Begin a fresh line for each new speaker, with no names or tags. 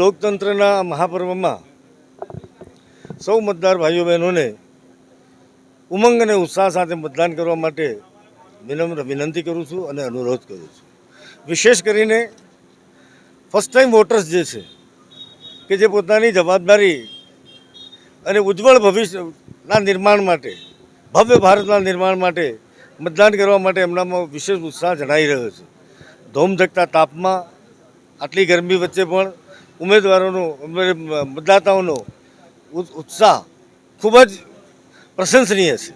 લોકતંત્રના મહાપર્વમાં સૌ મતદાર ભાઈઓ બહેનોને ઉમંગ અને ઉત્સાહ સાથે મતદાન કરવા માટે વિનમ્ર વિનંતી કરું છું અને અનુરોધ કરું છું. વિશેષ કરીને ફર્સ્ટ ટાઈમ વોટર્સ જે છે કે જે પોતાની જવાબદારી અને ઉજ્જવળ ભવિષ્યના નિર્માણ માટે, ભવ્ય ભારતના નિર્માણ માટે મતદાન કરવા માટે એમનામાં વિશેષ ઉત્સાહ જણાઈ રહ્યો છે. ધોમધકતા તાપમાં આટલી ગરમી વચ્ચે પણ ઉમેદવારોનો મતદાતાઓનો ઉત્સાહ ખૂબ જ પ્રશંસનીય છે.